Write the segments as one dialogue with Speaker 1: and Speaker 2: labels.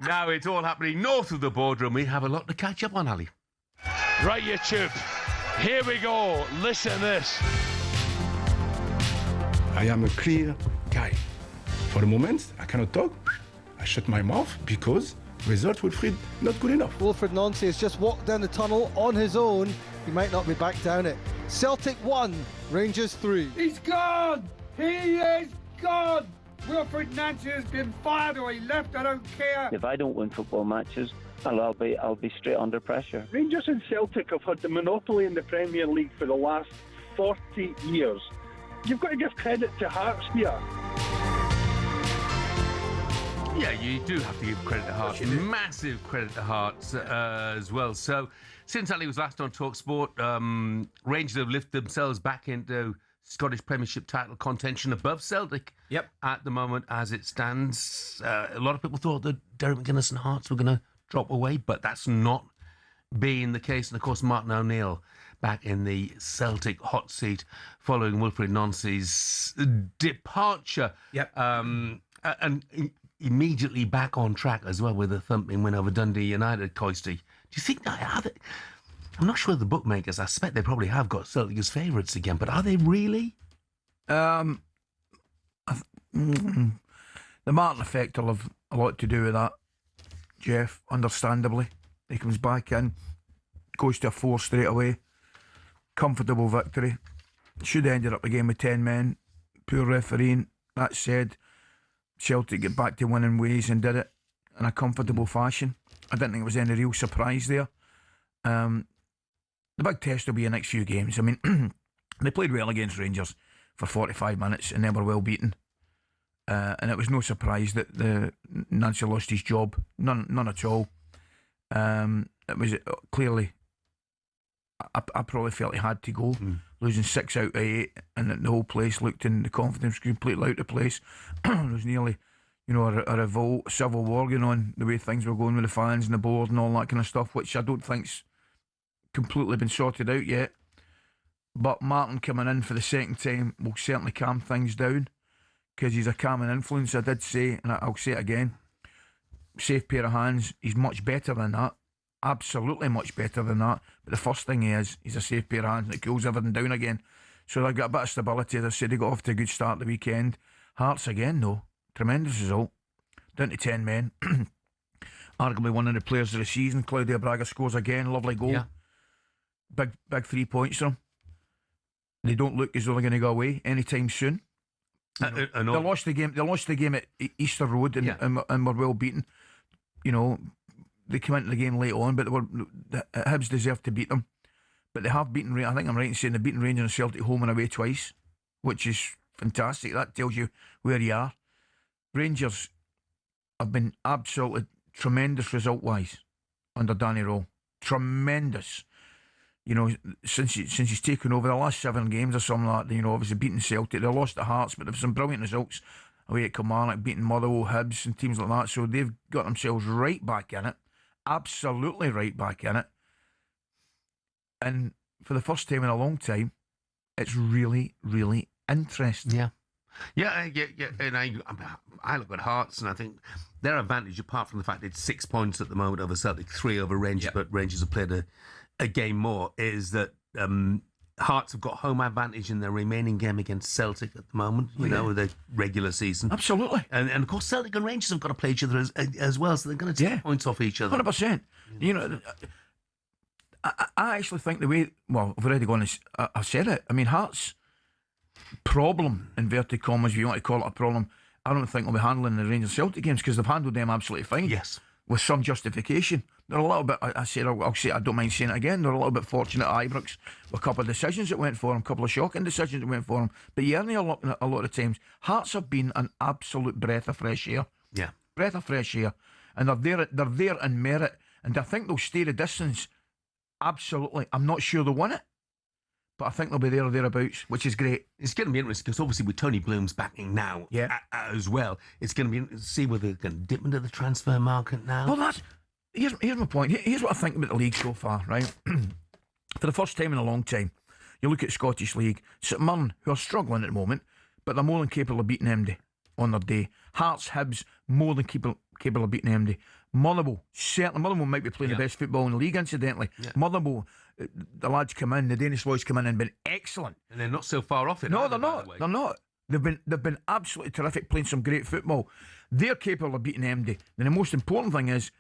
Speaker 1: Now it's all happening north of the boardroom. We have a lot to catch up on, Ali.
Speaker 2: Right, YouTube. Here we go. Listen to this.
Speaker 3: I am a clear guy. For the moment, I cannot talk. I shut my mouth because result Wilfried not good enough.
Speaker 4: Wilfried Nancy has just walked down the tunnel on his own. He might not be back down it. Celtic 1, Rangers 3.
Speaker 5: He's gone! He is gone! Wilfried Nancy has been fired or he left, I don't care.
Speaker 6: If I don't win football matches, I'll be straight under pressure.
Speaker 7: Rangers and Celtic have had the monopoly in the Premier League for the last 40 years. You've got to give credit to Hearts here.
Speaker 1: Yeah, you do have to give credit to Hearts. Massive credit to Hearts as well. So, since Ali was last on talkSPORT, Rangers have lifted themselves back into Scottish Premiership title contention above Celtic.
Speaker 8: Yep.
Speaker 1: At the moment, as it stands, a lot of people thought that Derek McGuinness and Hearts were going to drop away, but that's not being the case. And of course, Martin O'Neill back in the Celtic hot seat following Wilfried Nancy's departure.
Speaker 8: Yep.
Speaker 1: And immediately back on track as well with a thumping win over Dundee United. Coisty, do you think that I'm not sure the bookmakers, I suspect they probably have got Celtic as favourites again, but are they really?
Speaker 8: The Martin effect will have a lot to do with that, Jeff, understandably. He comes back in, goes to a 4 straight away. Comfortable victory. Should have ended up a game with 10 men. Poor refereeing. That said, Celtic get back to winning ways and did it in a comfortable fashion. I didn't think there was any real surprise there. The big test will be the next few games. I mean, they played well against Rangers for 45 minutes and they were well beaten. And it was no surprise that Nancy lost his job. None at all. It was clearly, I probably felt he had to go. Losing 6 out of 8, and the whole place looked in the confidence completely out of place. There was nearly, a revolt, a civil war going on, the way things were going with the fans and the board and all that kind of stuff, which I don't think's completely been sorted out yet. But Martin coming in for the second time will certainly calm things down, because he's a calming influence. I did say, and I'll say it again, safe pair of hands. He's much better than that. Absolutely much better than that. But the first thing he's a safe pair of hands, and it cools everything down again. So they've got a bit of stability. As I said, they got off to a good start the weekend. Hearts again, though. Tremendous result. Down to 10 men. Arguably one of the players of the season. Claudio Braga scores again. Lovely goal.
Speaker 1: Yeah.
Speaker 8: Big 3 points for them. They don't look as though they're going to go away anytime soon. They lost the game. They lost the game at Easter Road and were well beaten. They came into the game late on, but Hibs deserved to beat them. But they have beaten. I think I'm right in saying they've beaten Rangers and Celtic home and away twice, which is fantastic. That tells you where you are. Rangers have been absolutely tremendous result-wise under Danny Rowe. Tremendous. Since he's taken over the last 7 games or something like that, obviously beating Celtic. They lost to Hearts, but there were some brilliant results away at Kilmarnock, beating Motherwell, Hibs and teams like that. So they've got themselves right back in it. Absolutely right back in it. And for the first time in a long time, it's really, really interesting.
Speaker 1: Yeah. And I look at Hearts and I think their advantage, apart from the fact it's 6 points at the moment over Celtic, 3 over Rangers, but Rangers have played a game more, is that Hearts have got home advantage in their remaining game against Celtic at the moment, with the regular season.
Speaker 8: Absolutely.
Speaker 1: And of course, Celtic and Rangers have got to play each other as well, so they're going to take points off each other.
Speaker 8: 100%. I actually think the way, I've already gone and I've said it. I mean, Hearts' problem, inverted commas, if you want to call it a problem, I don't think they'll be handling the Rangers Celtic games, because they've handled them absolutely fine.
Speaker 1: Yes.
Speaker 8: With some justification. They're a little bit, I'll say, I don't mind saying it again, they're a little bit fortunate at Ibrox with a couple of decisions that went for them, a couple of shocking decisions that went for them. But a lot of times, Hearts have been an absolute breath of fresh air.
Speaker 1: Yeah.
Speaker 8: Breath of fresh air. And they're there in merit. And I think they'll stay the distance. Absolutely. I'm not sure they'll win it, but I think they'll be there or thereabouts, which is great.
Speaker 1: It's going to be interesting because obviously with Tony Bloom's backing now as well, it's going to be see whether they can dip into the transfer market now.
Speaker 8: Well, here's my point. Here's what I think about the league so far, right? For the first time in a long time, you look at Scottish League, St Mirren, who are struggling at the moment, but they're more than capable of beating MD on their day. Hearts, Hibs, more than capable of beating MD. Motherwell, certainly. Motherwell might be playing the best football in the league, incidentally. Motherwell, the lads come in, the Danish boys come in and been excellent.
Speaker 1: And they're not so far off it.
Speaker 8: No,
Speaker 1: either,
Speaker 8: they're
Speaker 1: by
Speaker 8: not.
Speaker 1: the way.
Speaker 8: They're not. They've been absolutely terrific, playing some great football. They're capable of beating MD. And the most important thing is,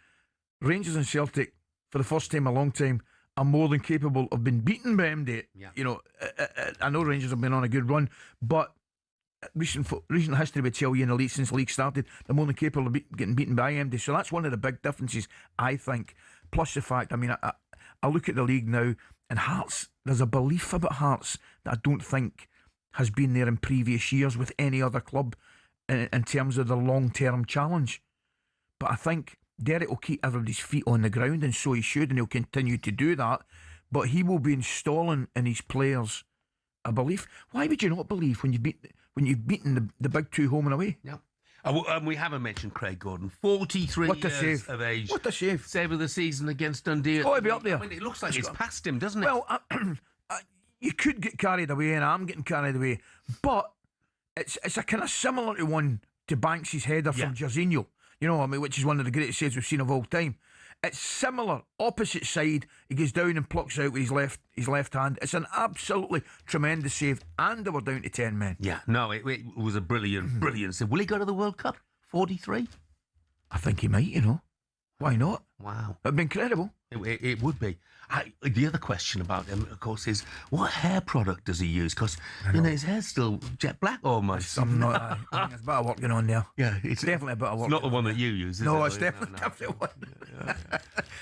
Speaker 8: Rangers and Celtic, for the first time in a long time, are more than capable of being beaten by MD.
Speaker 1: Yeah.
Speaker 8: You know, I know Rangers have been on a good run, but recent history would tell you in the league, since the league started, they're more than capable of getting beaten by MD. So that's one of the big differences, I think. Plus the fact, I mean, I look at the league now, and Hearts, there's a belief about Hearts that I don't think has been there in previous years with any other club in terms of the long-term challenge. But I think Derek will keep everybody's feet on the ground, and so he should, and he'll continue to do that. But he will be installing in his players a belief. Why would you not believe when you've beaten the big two home and away?
Speaker 1: Yeah. We haven't mentioned Craig Gordon, 43 years of age.
Speaker 8: What a save.
Speaker 1: Save of the season against Dundee.
Speaker 8: Oh, he'll be up there.
Speaker 1: I mean, it looks like it's past him, doesn't it?
Speaker 8: Well, you could get carried away, and I'm getting carried away, but it's a kind of similar to one to Banks' header from Jorginho. You know, I mean, which is one of the greatest saves we've seen of all time. It's similar, opposite side. He goes down and plucks out with his left hand. It's an absolutely tremendous save, and they were down to 10 men.
Speaker 1: Yeah, no, it was a brilliant save. Will he go to the World Cup? 43?
Speaker 8: I think he might. You know, why not?
Speaker 1: Wow,
Speaker 8: It'd be incredible.
Speaker 1: It would be. The other question about him, of course, is what hair product does he use? Because his hair's still jet black almost.
Speaker 8: I'm not. I think there's a bit of work going on there.
Speaker 1: Yeah,
Speaker 8: it's definitely a bit of work.
Speaker 1: It's not the one that you use, is it?
Speaker 8: No, it's definitely one.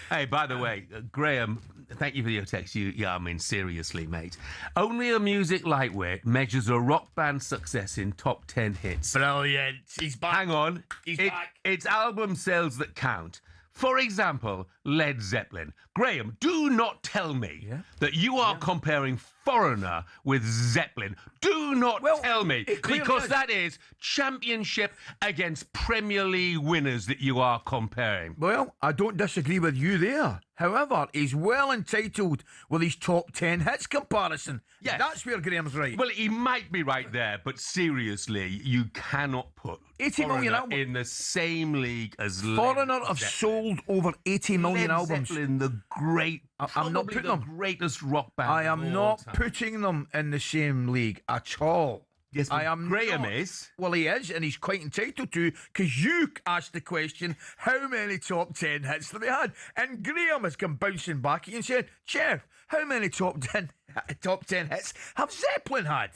Speaker 1: Hey, by the way, Graham, thank you for your text. I mean, seriously, mate. Only a music lightweight measures a rock band's success in top 10 hits.
Speaker 8: Brilliant. He's back.
Speaker 1: Hang on.
Speaker 8: He's back.
Speaker 1: It's album sales that count. For example, Led Zeppelin. Graham, do not tell me that you are comparing Foreigner with Zeppelin. Do not tell me, because that is Championship against Premier League winners that you are comparing.
Speaker 8: Well, I don't disagree with you there. However, he's well entitled with his top 10 hits comparison.
Speaker 1: Yes.
Speaker 8: That's where Graham's right.
Speaker 1: Well, he might be right there, but seriously, you cannot put
Speaker 8: 80 million albums
Speaker 1: in the same league as
Speaker 8: Foreigner
Speaker 1: Led
Speaker 8: have
Speaker 1: Zeppelin.
Speaker 8: sold over 80 million
Speaker 1: Led
Speaker 8: albums.
Speaker 1: Zeppelin, the great,
Speaker 8: I'm not putting
Speaker 1: the
Speaker 8: them.
Speaker 1: greatest rock band.
Speaker 8: I am
Speaker 1: of all
Speaker 8: not
Speaker 1: time.
Speaker 8: putting them in the same league at all.
Speaker 1: Yes,
Speaker 8: I am
Speaker 1: Graham
Speaker 8: not.
Speaker 1: is.
Speaker 8: Well, he is, and he's quite entitled to, because you asked the question, how many top 10 hits have they had? And Graham has come bouncing back and said, Jeff, how many top 10 hits have Zeppelin had?